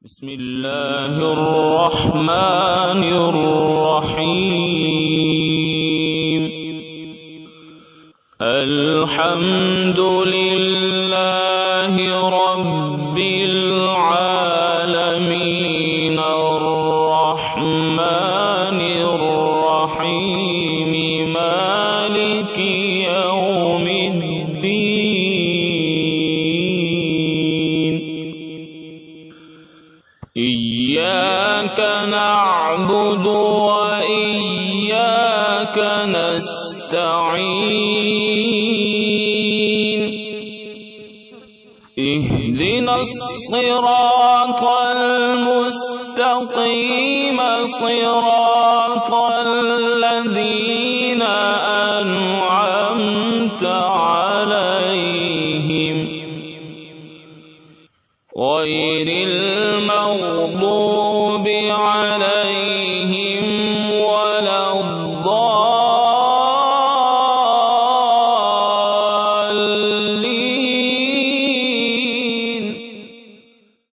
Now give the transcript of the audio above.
बिस्मिल्लाहिर्रहमानिर्रहीम। अल्हम्दुलिल्लाहि रब्बिल आलमीन अर्रहमानिर रहीम मालिकि यौमिद्दीन। इय्याक नअबुदु व इय्याक नस्तईन। इहदिनस सिरातल मुस्तकीम सिरातल लज़ीना अनअमता अलैहिम गैरिल मग़दूबि अलैहिम